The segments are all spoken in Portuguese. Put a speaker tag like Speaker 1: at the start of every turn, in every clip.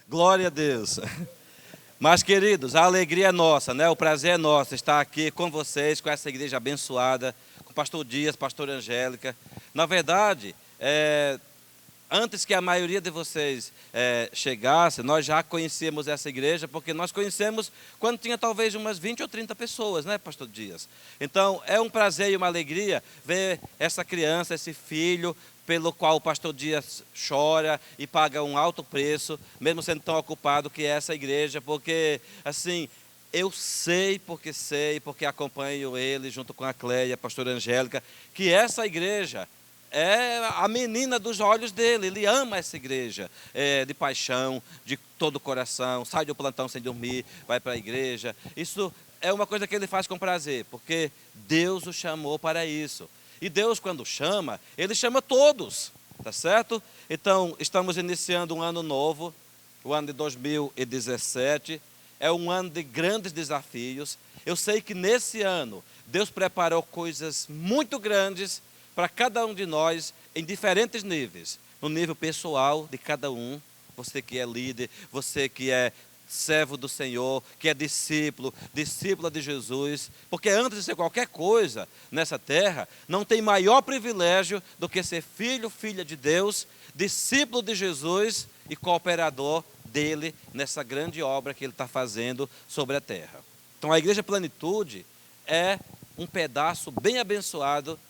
Speaker 1: Glória a Deus. Mas, queridos, a alegria é nossa, né? O prazer é nosso estar aqui com vocês, com essa igreja abençoada, com o pastor Dias, pastor Angélica. Na verdade, antes que a maioria de vocês chegasse, nós já conhecíamos essa igreja, porque nós conhecemos quando tinha talvez umas 20 ou 30 pessoas, né, pastor Dias? Então, é um prazer e uma alegria ver essa criança, esse filho, pelo qual o pastor Dias chora e paga um alto preço, mesmo sendo tão ocupado que é essa igreja, porque, assim, eu sei, porque acompanho ele junto com a Cleia, a pastora Angélica, que essa igreja é a menina dos olhos dele. Ele ama essa igreja, de paixão, de todo o coração, sai do plantão sem dormir, vai para a igreja. Isso é uma coisa que ele faz com prazer, porque Deus o chamou para isso. E Deus, quando chama, Ele chama todos, tá certo? Então, estamos iniciando um ano novo, o ano de 2017. É um ano de grandes desafios. Eu sei que nesse ano, Deus preparou coisas muito grandes para cada um de nós, em diferentes níveis. No nível pessoal de cada um, você que é líder, você que é servo do Senhor, que é discípulo, discípula de Jesus, porque antes de ser qualquer coisa nessa terra, não tem maior privilégio do que ser filho, filha de Deus, discípulo de Jesus e cooperador dele nessa grande obra que ele está fazendo sobre a terra. Então a Igreja Plenitude é um pedaço bem abençoado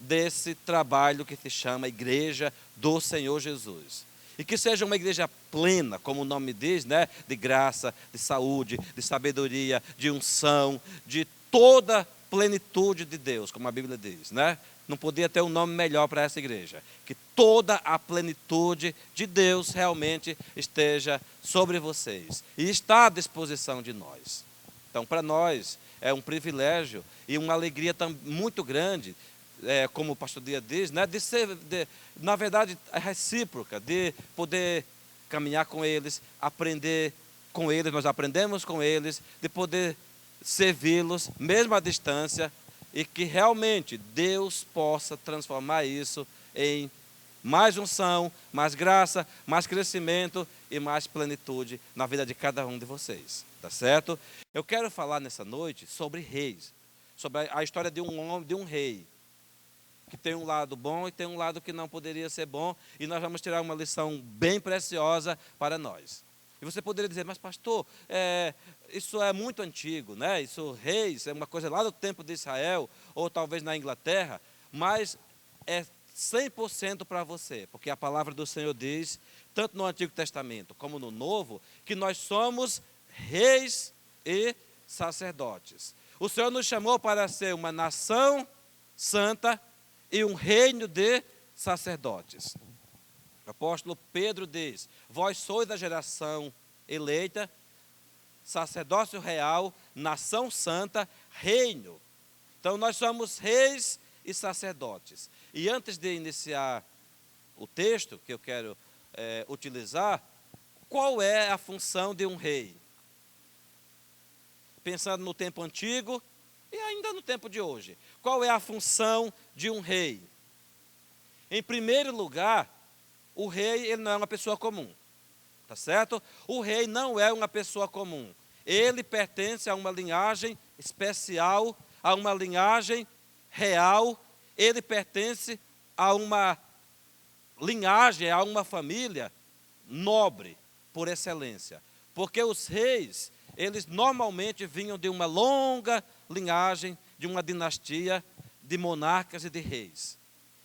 Speaker 1: desse trabalho que se chama Igreja do Senhor Jesus. E que seja uma igreja plena, como o nome diz, né? De graça, de saúde, de sabedoria, de unção, de toda plenitude de Deus, como a Bíblia diz, né? Não podia ter um nome melhor para essa igreja. Que toda a plenitude de Deus realmente esteja sobre vocês e está à disposição de nós. Então, para nós, é um privilégio e uma alegria muito grande, como o pastor Dia diz, né, na verdade, é recíproca, de poder caminhar com eles, aprender com eles, nós aprendemos com eles, de poder servi-los, mesmo à distância, e que realmente Deus possa transformar isso em mais unção, mais graça, mais crescimento e mais plenitude na vida de cada um de vocês, tá certo? Eu quero falar nessa noite sobre reis, sobre a história de um homem, de um rei, que tem um lado bom e tem um lado que não poderia ser bom, e nós vamos tirar uma lição bem preciosa para nós. E você poderia dizer, mas pastor, isso é muito antigo, né? Isso, reis, é uma coisa lá do tempo de Israel, ou talvez na Inglaterra, mas é 100% para você, porque a palavra do Senhor diz, tanto no Antigo Testamento como no Novo, que nós somos reis e sacerdotes. O Senhor nos chamou para ser uma nação santa e um reino de sacerdotes. O apóstolo Pedro diz, vós sois da geração eleita, sacerdócio real, nação santa, reino. Então nós somos reis e sacerdotes. E antes de iniciar o texto que eu quero utilizar, qual é a função de um rei? Pensando no tempo antigo e ainda no tempo de hoje. Qual é a função de um rei? Em primeiro lugar, o rei ele não é uma pessoa comum, tá certo? O rei não é uma pessoa comum. Ele pertence a uma linhagem especial, a uma linhagem real. Ele pertence a uma linhagem, a uma família nobre, por excelência. Porque os reis, eles normalmente vinham de uma longa linhagem, de uma dinastia de monarcas e de reis.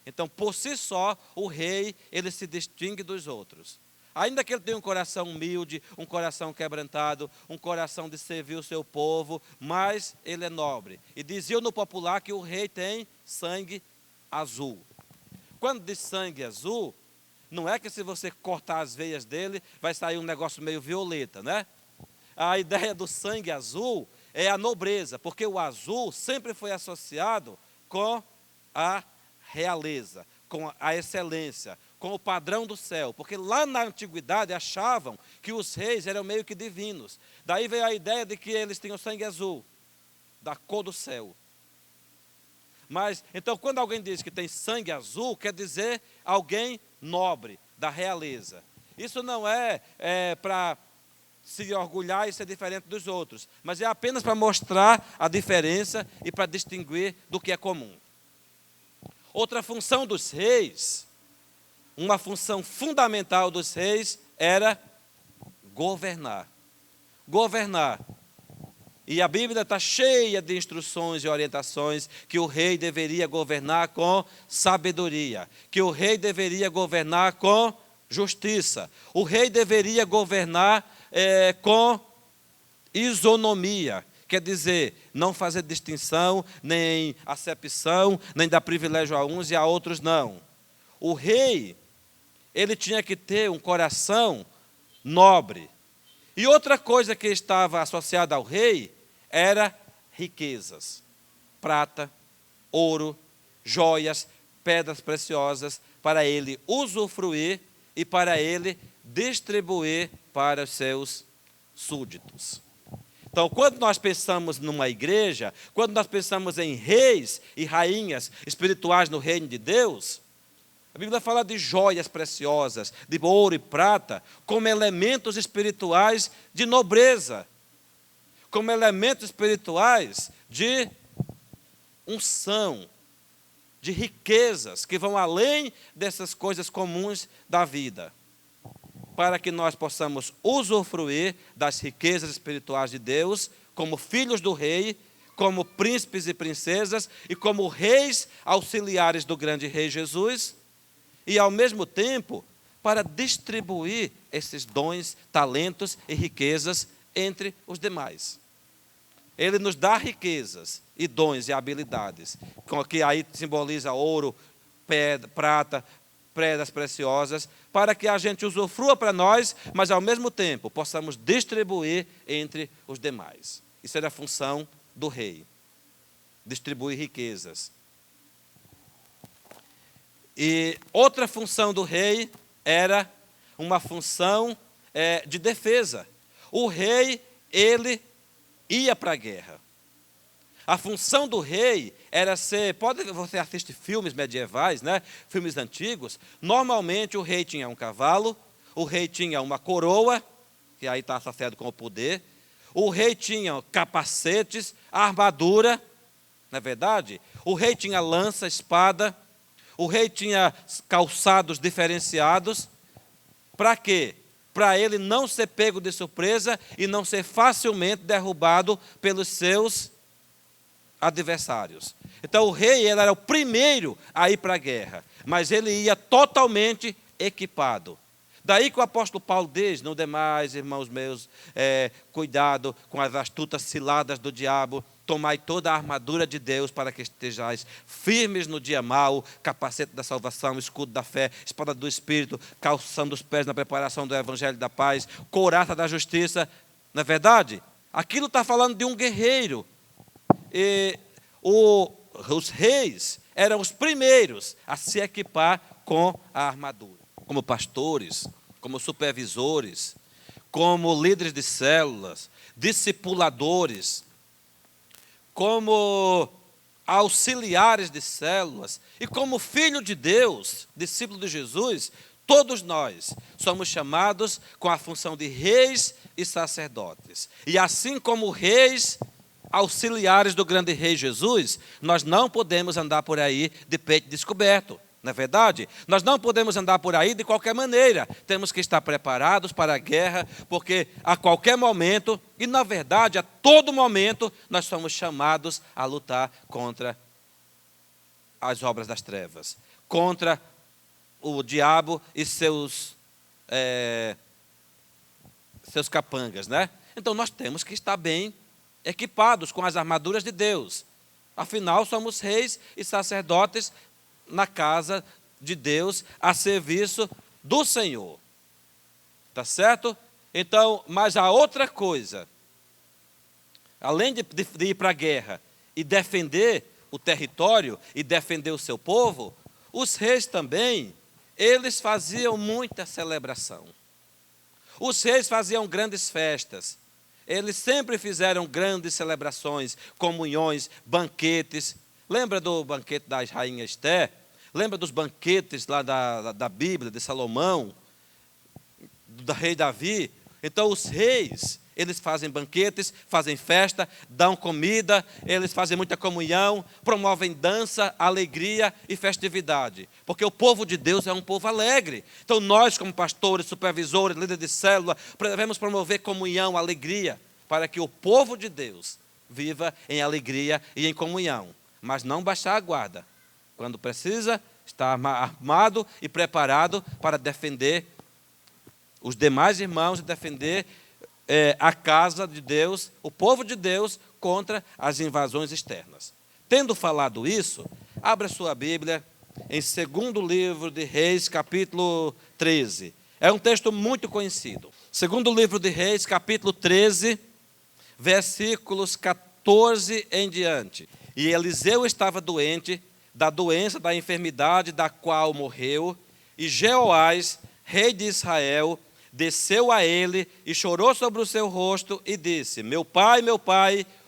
Speaker 1: Então, por si só, o rei, ele se distingue dos outros. Ainda que ele tenha um coração humilde, um coração quebrantado, um coração de servir o seu povo, mas ele é nobre. E dizia no popular que o rei tem sangue azul. Quando diz sangue azul, não é que se você cortar as veias dele, vai sair um negócio meio violeta, né? A ideia do sangue azul é a nobreza, porque o azul sempre foi associado com a realeza, com a excelência, com o padrão do céu, porque lá na antiguidade achavam que os reis eram meio que divinos. Daí veio a ideia de que eles tinham sangue azul, da cor do céu. Mas, então, quando alguém diz que tem sangue azul, quer dizer alguém nobre, da realeza. Isso não é para se orgulhar e ser diferente dos outros, mas é apenas para mostrar a diferença e para distinguir do que é comum. Outra função dos reis, uma função fundamental dos reis, era governar. Governar. E a Bíblia está cheia de instruções e orientações que o rei deveria governar com sabedoria, que o rei deveria governar com justiça, o rei deveria governar com isonomia, quer dizer, não fazer distinção, nem acepção, nem dar privilégio a uns e a outros não. O rei, ele tinha que ter um coração nobre. E outra coisa que estava associada ao rei era riquezas, prata, ouro, joias, pedras preciosas, para ele usufruir e para ele distribuir para os seus súditos. Então, quando nós pensamos numa igreja, quando nós pensamos em reis e rainhas espirituais no reino de Deus, a Bíblia fala de joias preciosas, de ouro e prata, como elementos espirituais de nobreza, como elementos espirituais de unção, de riquezas, que vão além dessas coisas comuns da vida, para que nós possamos usufruir das riquezas espirituais de Deus, como filhos do rei, como príncipes e princesas, e como reis auxiliares do grande rei Jesus, e, ao mesmo tempo, para distribuir esses dons, talentos e riquezas entre os demais. Ele nos dá riquezas e dons e habilidades, que aí simboliza ouro, prata, pedras preciosas, para que a gente usufrua para nós, mas, ao mesmo tempo, possamos distribuir entre os demais. Isso era a função do rei, distribuir riquezas. E outra função do rei era uma função de defesa. O rei, ele ia para a guerra. A função do rei era ser... Você assiste filmes medievais, né? Filmes antigos. Normalmente o rei tinha um cavalo, o rei tinha uma coroa, que aí está associado com o poder. O rei tinha capacetes, armadura, não é verdade? O rei tinha lança, espada. O rei tinha calçados diferenciados. Para quê? Para ele não ser pego de surpresa e não ser facilmente derrubado pelos seus adversários. Então o rei, ele era o primeiro a ir para a guerra, mas ele ia totalmente equipado. Daí que o apóstolo Paulo diz: no demais, irmãos meus, cuidado com as astutas ciladas do diabo, tomai toda a armadura de Deus para que estejais firmes no dia mau, capacete da salvação, escudo da fé, espada do Espírito, calçando os pés na preparação do evangelho da paz, couraça da justiça. Não é verdade? Aquilo está falando de um guerreiro. E os reis eram os primeiros a se equipar com a armadura. Como pastores, como supervisores, como líderes de células, discipuladores, como auxiliares de células e como filho de Deus, discípulo de Jesus, todos nós somos chamados com a função de reis e sacerdotes. E assim como reis, auxiliares do grande rei Jesus, nós não podemos andar por aí de peito descoberto. Não é verdade? Nós não podemos andar por aí de qualquer maneira. Temos que estar preparados para a guerra, porque a qualquer momento, e na verdade a todo momento, nós somos chamados a lutar contra as obras das trevas, contra o diabo e seus capangas, né? Então nós temos que estar bem equipados com as armaduras de Deus. Afinal, somos reis e sacerdotes na casa de Deus, a serviço do Senhor. Tá certo? Então, mas a outra coisa, além de ir para a guerra e defender o território e defender o seu povo, os reis também, eles faziam muita celebração. Os reis faziam grandes festas. Eles sempre fizeram grandes celebrações, comunhões, banquetes. Lembra do banquete da rainha Esther? Lembra dos banquetes lá da Bíblia, de Salomão? do rei Davi. Então os reis, eles fazem banquetes, fazem festa, dão comida, eles fazem muita comunhão, promovem dança, alegria e festividade. Porque o povo de Deus é um povo alegre. Então nós, como pastores, supervisores, líderes de célula, devemos promover comunhão, alegria, para que o povo de Deus viva em alegria e em comunhão. Mas não baixar a guarda. Quando precisa, estar armado e preparado para defender os demais irmãos e defender a casa de Deus, o povo de Deus, contra as invasões externas. Tendo falado isso, abra sua Bíblia em 2º livro de Reis, capítulo 13. É um texto muito conhecido. 2º livro de Reis, capítulo 13, versículos 14 em diante. E Eliseu estava doente, da doença, da enfermidade da qual morreu, e Jeoás, rei de Israel, desceu a ele e chorou sobre o seu rosto e disse: meu pai,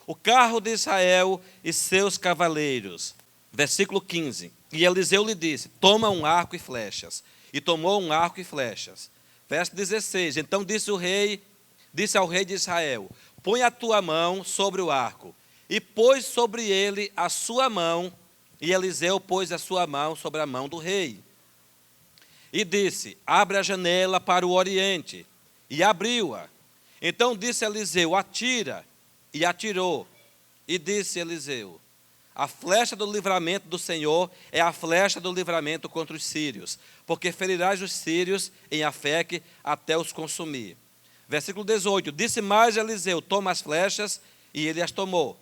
Speaker 1: o carro de Israel e seus cavaleiros. Versículo 15. E Eliseu lhe disse: toma um arco e flechas. E tomou um arco e flechas. Verso 16. Então disse ao rei de Israel: põe a tua mão sobre o arco. E pôs sobre ele a sua mão, e Eliseu pôs a sua mão sobre a mão do rei. E disse: abre a janela para o oriente. E abriu-a. Então disse Eliseu: atira. E atirou. E disse Eliseu: a flecha do livramento do Senhor é a flecha do livramento contra os sírios, porque ferirás os sírios em Afeque até os consumir. Versículo 18. Disse mais Eliseu: toma as flechas. E ele as tomou.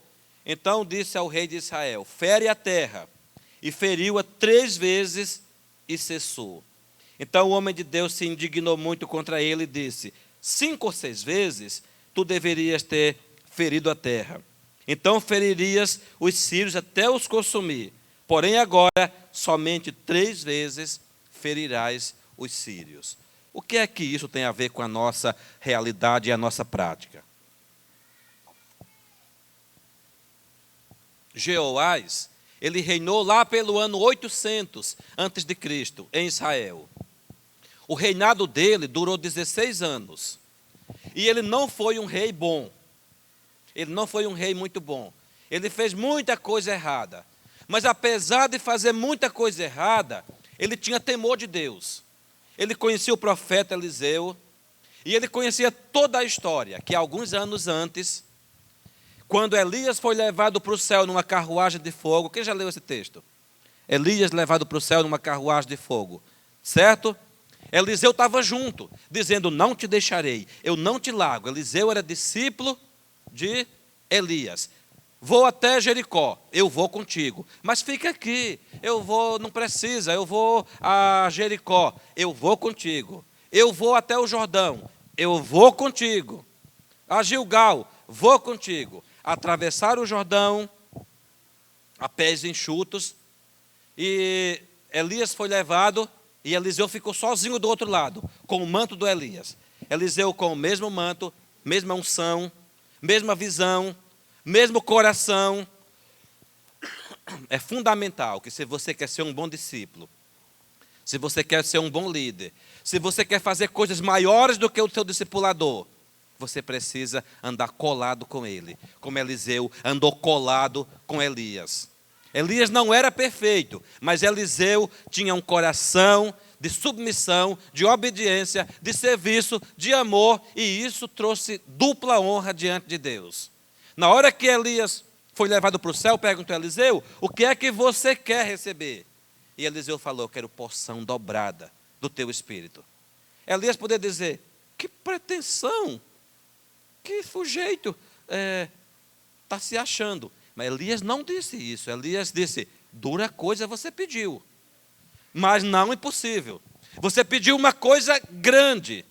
Speaker 1: Então disse ao rei de Israel: fere a terra. E feriu-a 3 vezes e cessou. Então o homem de Deus se indignou muito contra ele e disse: 5 ou 6 vezes tu deverias ter ferido a terra. Então feririas os sírios até os consumir. Porém agora somente 3 vezes ferirás os sírios. O que é que isso tem a ver com a nossa realidade e a nossa prática? Jeoás, ele reinou lá pelo ano 800 a.C. em Israel. O reinado dele durou 16 anos. E ele não foi um rei bom. Ele não foi um rei muito bom. Ele fez muita coisa errada. Mas apesar de fazer muita coisa errada, ele tinha temor de Deus. Ele conhecia o profeta Eliseu. E ele conhecia toda a história, que alguns anos antes, quando Elias foi levado para o céu numa carruagem de fogo. Quem já leu esse texto? Elias levado para o céu numa carruagem de fogo. Certo? Eliseu estava junto, dizendo: não te deixarei, eu não te largo. Eliseu era discípulo de Elias. Vou até Jericó, eu vou contigo. Mas fica aqui, não precisa, eu vou a Jericó, eu vou contigo. Eu vou até o Jordão, eu vou contigo. A Gilgal, vou contigo. Atravessar o Jordão a pés enxutos, e Elias foi levado, e Eliseu ficou sozinho do outro lado, com o manto do Elias. Eliseu com o mesmo manto, mesma unção, mesma visão, mesmo coração. É fundamental que, se você quer ser um bom discípulo, se você quer ser um bom líder, se você quer fazer coisas maiores do que o seu discipulador, você precisa andar colado com ele, como Eliseu andou colado com Elias. Elias não era perfeito, mas Eliseu tinha um coração de submissão, de obediência, de serviço, de amor, e isso trouxe dupla honra diante de Deus. Na hora que Elias foi levado para o céu, perguntou a Eliseu: o que é que você quer receber? E Eliseu falou: quero porção dobrada do teu espírito. Elias poderia dizer: que pretensão, que sujeito está se achando. Mas Elias não disse isso. Elias disse: dura coisa você pediu, mas não impossível. Você pediu uma coisa grande.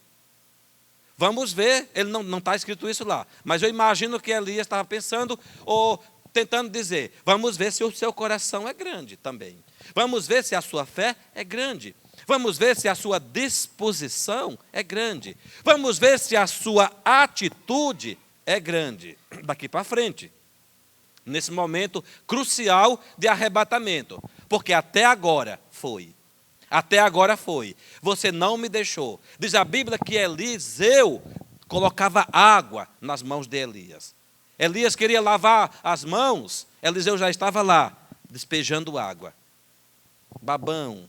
Speaker 1: Vamos ver, ele não está escrito isso lá, mas eu imagino que Elias estava pensando ou tentando dizer: vamos ver se o seu coração é grande também. Vamos ver se a sua fé é grande. Vamos ver se a sua disposição é grande. Vamos ver se a sua atitude é grande. Daqui para frente, nesse momento crucial de arrebatamento, porque até agora foi. Até agora foi. Você não me deixou. Diz a Bíblia que Eliseu colocava água nas mãos de Elias. Elias queria lavar as mãos, Eliseu já estava lá, despejando água. Babão,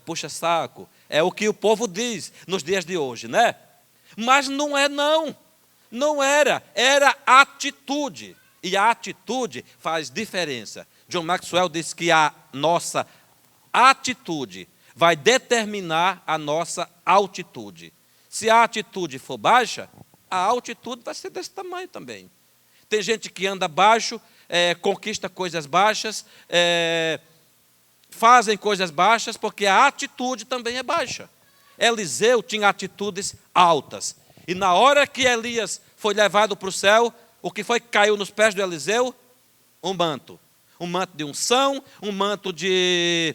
Speaker 1: puxa-saco, é o que o povo diz nos dias de hoje, né? Mas não é não. Não era atitude. E a atitude faz diferença. John Maxwell diz que a nossa atitude vai determinar a nossa altitude. Se a atitude for baixa, a altitude vai ser desse tamanho também. Tem gente que anda baixo, conquista coisas baixas, fazem coisas baixas, porque a atitude também é baixa. Eliseu tinha atitudes altas. E na hora que Elias foi levado para o céu, o que foi que caiu nos pés do Eliseu? Um manto. Um manto de unção, um manto de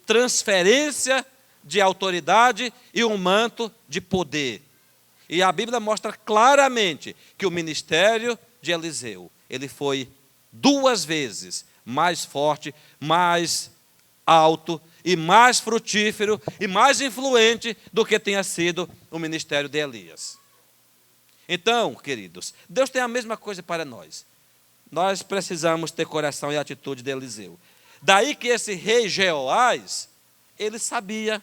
Speaker 1: transferência de autoridade e um manto de poder. E a Bíblia mostra claramente que o ministério de Eliseu, ele foi 2 vezes mais forte, mais alto e mais frutífero e mais influente do que tenha sido o ministério de Elias. Então, queridos, Deus tem a mesma coisa para nós. Nós precisamos ter coração e atitude de Eliseu. Daí que esse rei Jeoás, ele sabia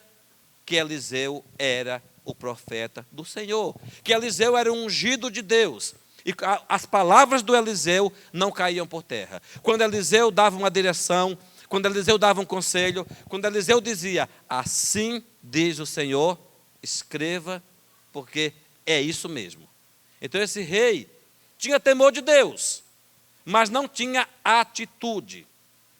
Speaker 1: que Eliseu era o profeta do Senhor, que Eliseu era um ungido de Deus. E as palavras do Eliseu não caíam por terra. Quando Eliseu dava uma direção, quando Eliseu dava um conselho, quando Eliseu dizia, assim diz o Senhor, escreva, porque é isso mesmo. Então esse rei tinha temor de Deus, mas não tinha atitude.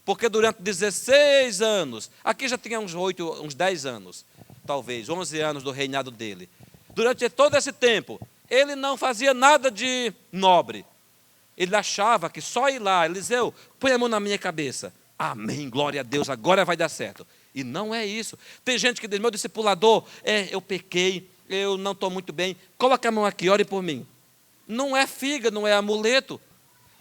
Speaker 1: Porque durante 16 anos, aqui já tinha uns 10 anos, talvez, 11 anos do reinado dele. Durante todo esse tempo, ele não fazia nada de nobre. Ele achava que só ir lá, Eliseu, põe a mão na minha cabeça. Amém, glória a Deus, agora vai dar certo. E não é isso. Tem gente que diz, meu discipulador, eu pequei, eu não estou muito bem, coloca a mão aqui, ore por mim. Não é figa, não é amuleto.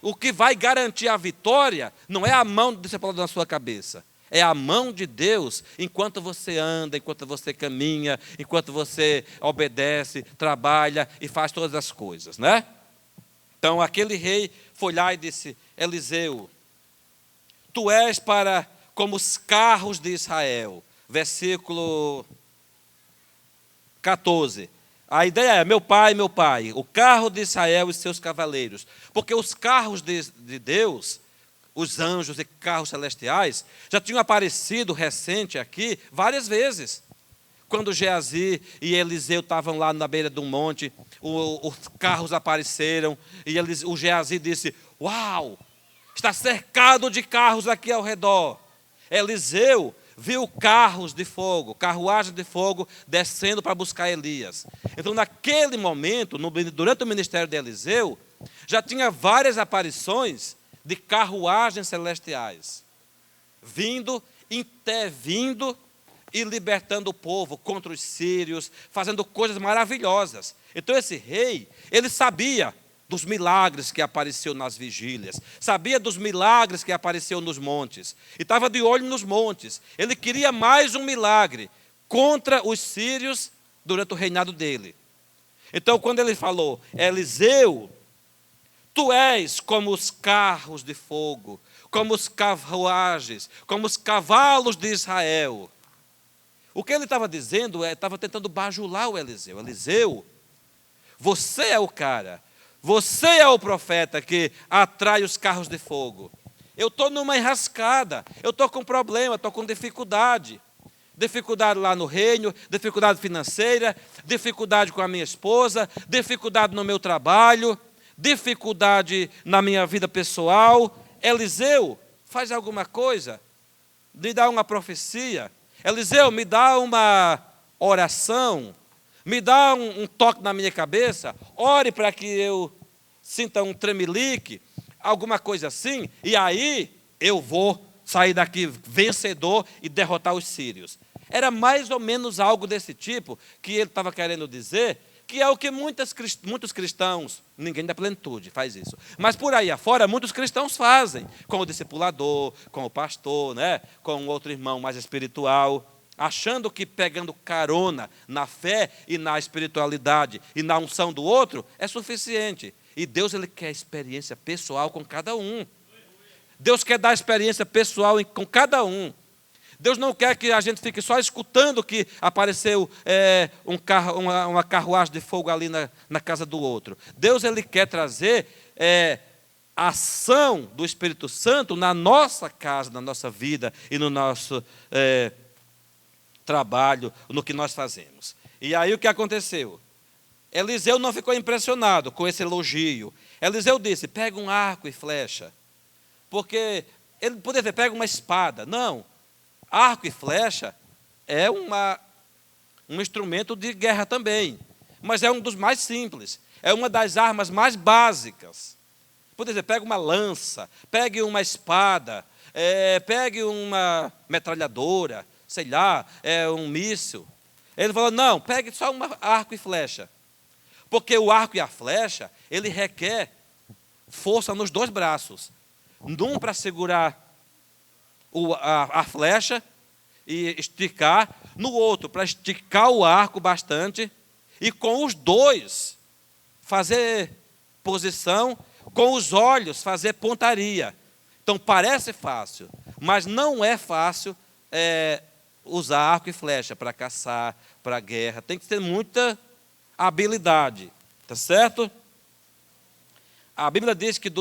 Speaker 1: O que vai garantir a vitória não é a mão do discipulador na sua cabeça. É a mão de Deus enquanto você anda, enquanto você caminha, enquanto você obedece, trabalha e faz todas as coisas, né? Então aquele rei foi lá e disse, Eliseu, tu és como os carros de Israel. Versículo 14. A ideia é, meu pai, o carro de Israel e seus cavaleiros. Porque os carros de Deus, os anjos e carros celestiais, já tinham aparecido recente aqui várias vezes. Quando Geazi e Eliseu estavam lá na beira de um monte, os carros apareceram e o Geazi disse, uau, está cercado de carros aqui ao redor. Eliseu viu carros de fogo, carruagem de fogo descendo para buscar Elias. Então, naquele momento, durante o ministério de Eliseu, já tinha várias aparições de carruagens celestiais, intervindo e libertando o povo contra os sírios, fazendo coisas maravilhosas. Então, esse rei, ele sabia dos milagres que apareceu nas vigílias, sabia dos milagres que apareceu nos montes, e estava de olho nos montes. Ele queria mais um milagre contra os sírios durante o reinado dele. Então, quando ele falou, Eliseu, tu és como os carros de fogo, como os carruagens, como os cavalos de Israel. O que ele estava dizendo, estava tentando bajular o Eliseu. Eliseu, você é o cara, você é o profeta que atrai os carros de fogo. Eu estou numa enrascada, eu estou com problema, estou com dificuldade. Dificuldade lá no reino, dificuldade financeira, dificuldade com a minha esposa, dificuldade no meu trabalho, dificuldade na minha vida pessoal. Eliseu, faz alguma coisa, me dá uma profecia. Eliseu, me dá uma oração, me dá um toque na minha cabeça, ore para que eu sinta um tremelique, alguma coisa assim, e aí eu vou sair daqui vencedor e derrotar os sírios. Era mais ou menos algo desse tipo que ele estava querendo dizer que é o que muitos cristãos, ninguém da plenitude faz isso, mas por aí afora, muitos cristãos fazem, com o discipulador, com o pastor, né? Com outro irmão mais espiritual, achando que pegando carona na fé e na espiritualidade e na unção do outro é suficiente. E Deus, Ele quer experiência pessoal com cada um. Deus quer dar experiência pessoal com cada um. Deus não quer que a gente fique só escutando que apareceu uma carruagem de fogo ali na casa do outro. Deus, Ele quer trazer a ação do Espírito Santo na nossa casa, na nossa vida e no nosso trabalho, no que nós fazemos. E aí o que aconteceu? Eliseu não ficou impressionado com esse elogio. Eliseu disse, pega um arco e flecha. Porque ele poderia ter pego uma espada. Não, arco e flecha é um instrumento de guerra também. Mas é um dos mais simples. É uma das armas mais básicas. Poderia dizer, pega uma lança, pegue uma espada, pegue uma metralhadora, sei lá, um míssil. Ele falou, não, pegue só um arco e flecha. Porque o arco e a flecha, ele requer força nos dois braços. Um para segurar a flecha e esticar, no outro para esticar o arco bastante, e com os dois fazer posição, com os olhos fazer pontaria. Então parece fácil, mas não é fácil usar arco e flecha para caçar, para guerra. Tem que ter muita habilidade, tá certo? A Bíblia diz que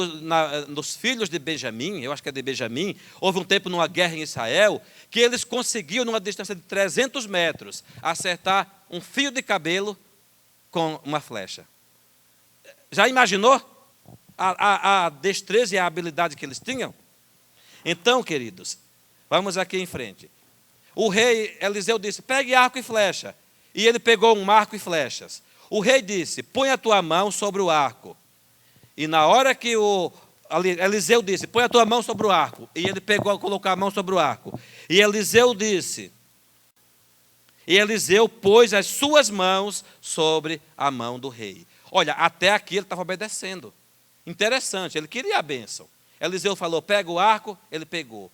Speaker 1: nos filhos de Benjamim, eu acho que é de Benjamim, houve um tempo numa guerra em Israel, que eles conseguiam, numa distância de 300 metros, acertar um fio de cabelo com uma flecha. Já imaginou a destreza e a habilidade que eles tinham? Então, queridos, vamos aqui em frente. O rei Eliseu disse, pegue arco e flecha. E ele pegou um arco e flechas. O rei disse, põe a tua mão sobre o arco. E na hora que Eliseu disse, põe a tua mão sobre o arco. E ele colocou a mão sobre o arco. E Eliseu pôs as suas mãos sobre a mão do rei. Olha, até aqui ele estava obedecendo. Interessante, ele queria a bênção. Eliseu falou, pega o arco, ele pegou.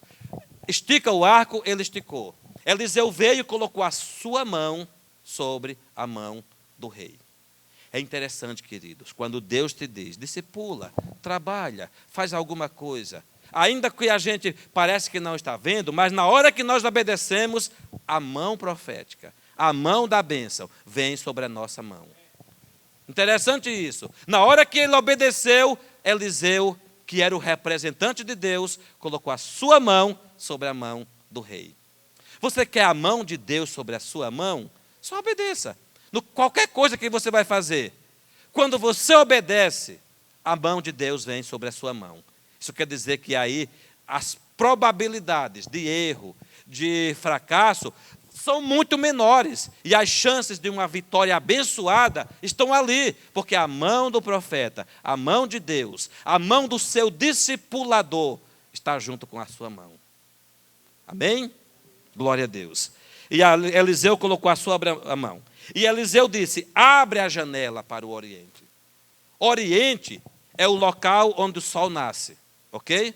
Speaker 1: Estica o arco, ele esticou. Eliseu veio e colocou a sua mão sobre a mão do rei. É interessante, queridos, quando Deus te diz, discipula, trabalha, faz alguma coisa. Ainda que a gente parece que não está vendo, mas na hora que nós obedecemos, a mão profética, a mão da bênção, vem sobre a nossa mão. Interessante isso. Na hora que ele obedeceu, Eliseu, que era o representante de Deus, colocou a sua mão sobre a mão do rei. Você quer a mão de Deus sobre a sua mão? Só obedeça. Qualquer coisa que você vai fazer, quando você obedece, a mão de Deus vem sobre a sua mão. Isso quer dizer que aí as probabilidades de erro, de fracasso, são muito menores. E as chances de uma vitória abençoada estão ali. Porque a mão do profeta, a mão de Deus, a mão do seu discipulador está junto com a sua mão. Amém? Glória a Deus. E Eliseu colocou a sua mão. E Eliseu disse, abre a janela para o Oriente. Oriente é o local onde o sol nasce, ok?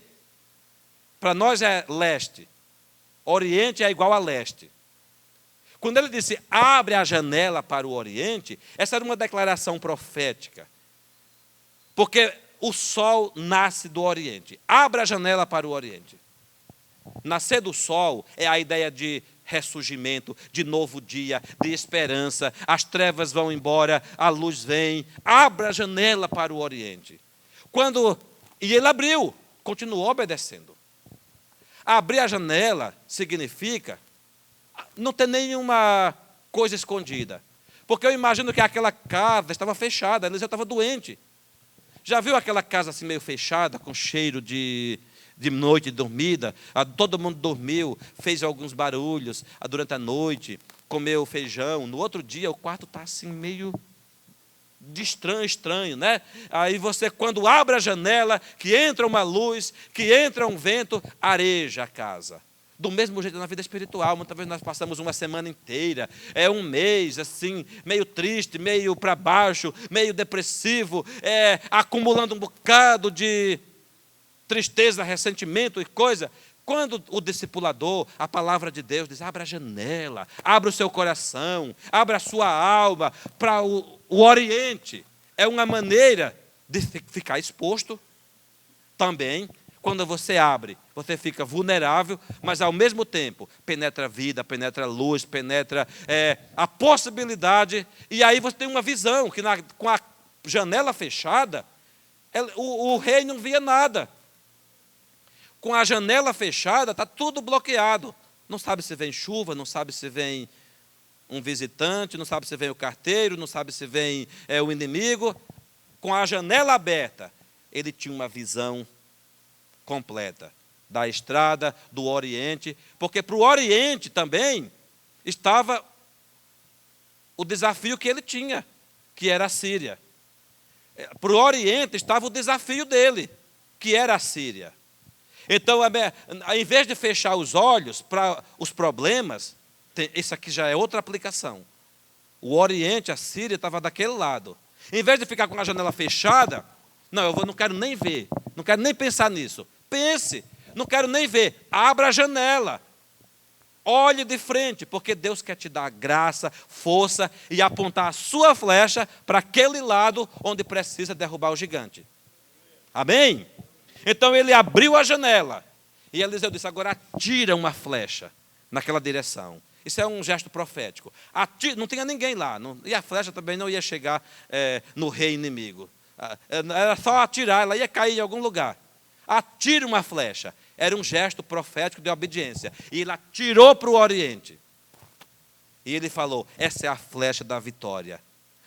Speaker 1: Para nós é leste. Oriente é igual a leste. Quando ele disse, abre a janela para o Oriente, essa era uma declaração profética. Porque o sol nasce do Oriente. Abra a janela para o Oriente. Nascer do sol é a ideia de ressurgimento, de novo dia, de esperança. As trevas vão embora, a luz vem. Abra a janela para o Oriente. E ele abriu, continuou obedecendo. Abrir a janela significa não ter nenhuma coisa escondida. Porque eu imagino que aquela casa estava fechada, Eliseu estava doente. Já viu aquela casa assim meio fechada, com cheiro de noite dormida? Todo mundo dormiu, fez alguns barulhos durante a noite, comeu feijão. No outro dia o quarto está assim meio de estranho, né? Aí você, quando abre a janela, que entra uma luz, que entra um vento, areja a casa. Do mesmo jeito na vida espiritual, muitas vezes nós passamos uma semana inteira, um mês assim, meio triste, meio para baixo, meio depressivo, acumulando um bocado de tristeza, ressentimento e coisa. Quando o discipulador, a palavra de Deus diz, abra a janela, abra o seu coração, abra a sua alma para o Oriente. É uma maneira de ficar exposto também. Quando você abre, você fica vulnerável, mas ao mesmo tempo penetra vida, penetra luz, penetra a possibilidade. E aí você tem uma visão, que com a janela fechada, o rei não via nada. Com a janela fechada, está tudo bloqueado. Não sabe se vem chuva, não sabe se vem um visitante, não sabe se vem o carteiro, não sabe se vem o inimigo. Com a janela aberta, ele tinha uma visão completa da estrada, do Oriente, porque para o Oriente também estava o desafio que ele tinha, que era a Síria. Para o Oriente estava o desafio dele, que era a Síria. Então, ao invés de fechar os olhos para os problemas, isso aqui já é outra aplicação. O Oriente, a Síria, estava daquele lado. Em vez de ficar com a janela fechada, não quero nem ver, não quero nem pensar nisso. Pense, não quero nem ver. Abra a janela. Olhe de frente, porque Deus quer te dar graça, força e apontar a sua flecha para aquele lado onde precisa derrubar o gigante. Amém? Então ele abriu a janela e Eliseu disse, agora atira uma flecha naquela direção. Isso é um gesto profético. Não tinha ninguém lá, e a flecha também não ia chegar no rei inimigo. Era só atirar, ela ia cair em algum lugar. Atire uma flecha. Era um gesto profético de obediência. E ele atirou para o Oriente. E ele falou, essa é a flecha da vitória.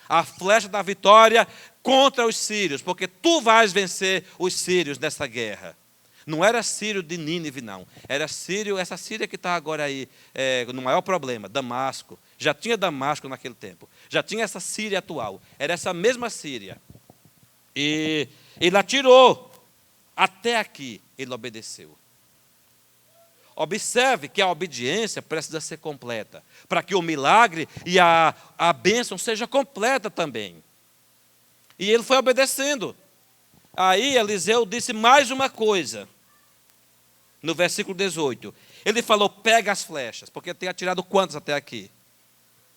Speaker 1: A flecha da vitória contra os sírios, porque tu vais vencer os sírios nessa guerra. Não era sírio de Nínive, não. Era sírio, essa Síria que está agora aí, no maior problema, Damasco. Já tinha Damasco naquele tempo. Já tinha essa Síria atual. Era essa mesma Síria. E ele atirou. Até aqui ele obedeceu. Observe que a obediência precisa ser completa, para que o milagre e a bênção seja completa também. E ele foi obedecendo. Aí Eliseu disse mais uma coisa, no versículo 18. Ele falou, pega as flechas, porque ele tinha atirado quantas até aqui?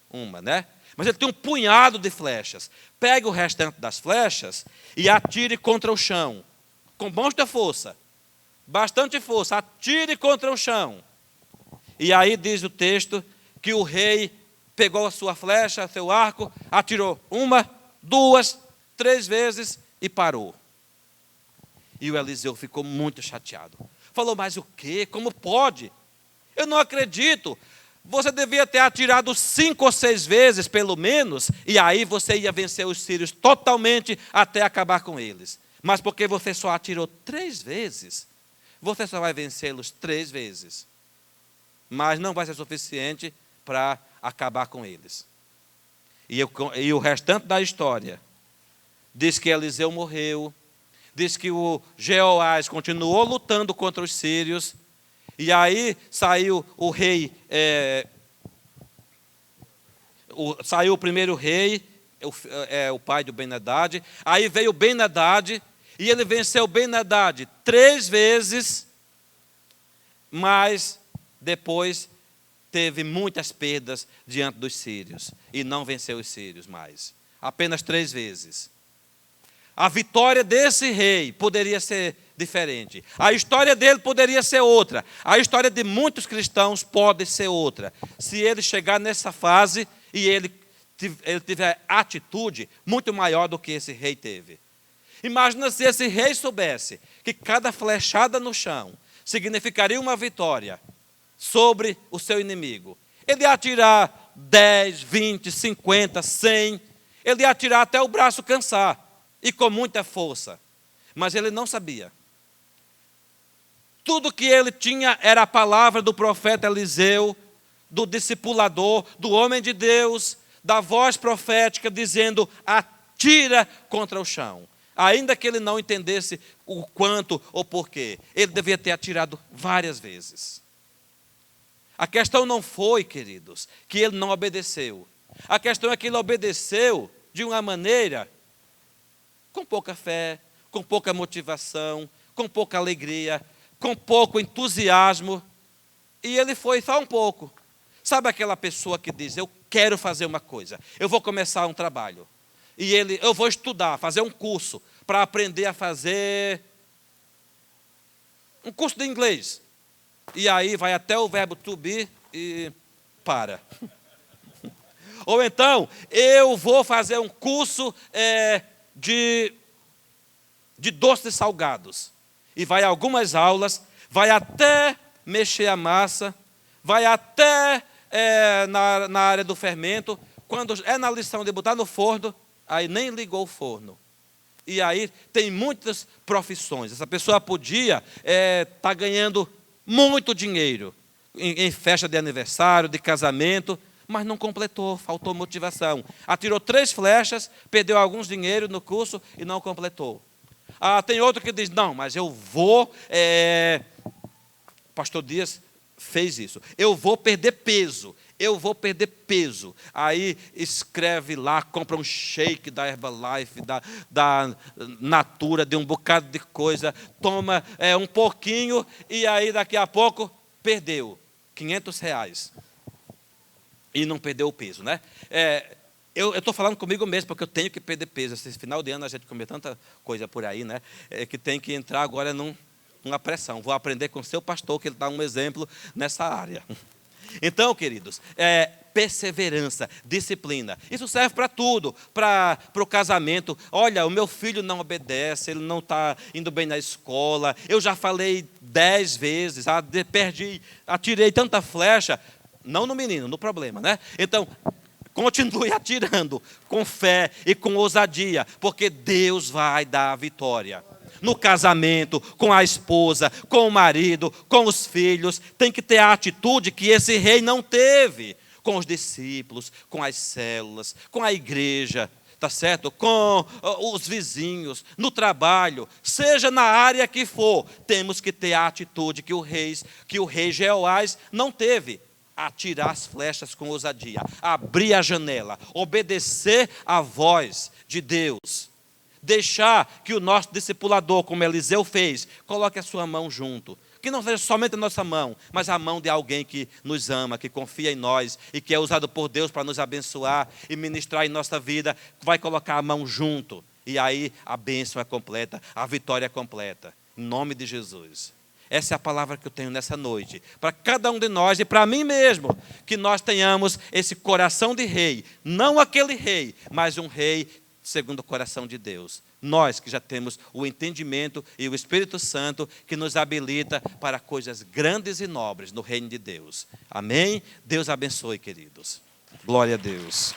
Speaker 1: Uma, né? Mas ele tem um punhado de flechas. Pegue o restante das flechas e atire contra o chão, com muita força. Bastante força, atire contra o chão. E aí diz o texto que o rei pegou a sua flecha, seu arco, atirou 1, 2, 3 vezes e parou. E o Eliseu ficou muito chateado. Falou, mas o quê? Como pode? Eu não acredito. Você devia ter atirado 5 ou 6 vezes, pelo menos, e aí você ia vencer os sírios totalmente até acabar com eles. Mas porque você só atirou 3 vezes, você só vai vencê-los 3 vezes. Mas não vai ser suficiente para acabar com eles. E o restante da história diz que Eliseu morreu, diz que o Jeoás continuou lutando contra os sírios, e aí saiu o rei, saiu o primeiro rei, o pai do Ben-Hadad, aí veio o Ben-Hadad, e ele venceu o Ben-Hadad 3 vezes, mas depois teve muitas perdas diante dos sírios, e não venceu os sírios mais, apenas 3 vezes. A vitória desse rei poderia ser diferente. A história dele poderia ser outra. A história de muitos cristãos pode ser outra. Se ele chegar nessa fase e ele tiver atitude muito maior do que esse rei teve. Imagina se esse rei soubesse que cada flechada no chão significaria uma vitória sobre o seu inimigo. Ele ia atirar 10, 20, 50, 100. Ele ia atirar até o braço cansar. E com muita força. Mas ele não sabia. Tudo que ele tinha era a palavra do profeta Eliseu, do discipulador, do homem de Deus, da voz profética dizendo, atira contra o chão. Ainda que ele não entendesse o quanto ou porquê, ele devia ter atirado várias vezes. A questão não foi, queridos, que ele não obedeceu. A questão é que ele obedeceu de uma maneira com pouca fé, com pouca motivação, com pouca alegria, com pouco entusiasmo. E ele foi só um pouco. Sabe aquela pessoa que diz, eu quero fazer uma coisa, eu vou começar um trabalho. E eu vou estudar, fazer um curso para aprender a fazer um curso de inglês. E aí vai até o verbo to be e para. Ou então, eu vou fazer um curso de doces salgados. E vai a algumas aulas, vai até mexer a massa, vai até na área do fermento. Quando é na lição de botar no forno, aí nem ligou o forno. E aí tem muitas profissões. Essa pessoa podia estar ganhando muito dinheiro em festa de aniversário, de casamento, mas não completou, faltou motivação. Atirou 3 flechas, perdeu alguns dinheiro no curso e não completou. Tem outro que diz, não, mas eu vou... Pastor Dias fez isso. Eu vou perder peso. Aí escreve lá, compra um shake da Herbalife, da Natura, de um bocado de coisa, toma um pouquinho e aí daqui a pouco perdeu R$500. E não perdeu o peso, né? Eu estou falando comigo mesmo, porque eu tenho que perder peso. Esse final de ano a gente come tanta coisa por aí, né? Que tem que entrar agora numa pressão. Vou aprender com o seu pastor, que ele dá um exemplo nessa área. Então, queridos, perseverança, disciplina. Isso serve para tudo, para o casamento. Olha, o meu filho não obedece, ele não está indo bem na escola. Eu já falei 10 vezes, atirei tanta flecha. Não no menino, no problema, né? Então, continue atirando com fé e com ousadia, porque Deus vai dar a vitória. No casamento, com a esposa, com o marido, com os filhos, tem que ter a atitude que esse rei não teve. Com os discípulos, com as células, com a igreja, tá certo? Com os vizinhos, no trabalho, seja na área que for, temos que ter a atitude que o rei Jeoás não teve. Atirar as flechas com ousadia, abrir a janela, obedecer à voz de Deus, deixar que o nosso discipulador, como Eliseu fez, coloque a sua mão junto, que não seja somente a nossa mão, mas a mão de alguém que nos ama, que confia em nós e que é usado por Deus para nos abençoar e ministrar em nossa vida, vai colocar a mão junto e aí a bênção é completa, a vitória é completa, em nome de Jesus. Essa é a palavra que eu tenho nessa noite, para cada um de nós e para mim mesmo, que nós tenhamos esse coração de rei, não aquele rei, mas um rei segundo o coração de Deus. Nós que já temos o entendimento e o Espírito Santo que nos habilita para coisas grandes e nobres no reino de Deus. Amém? Deus abençoe, queridos. Glória a Deus.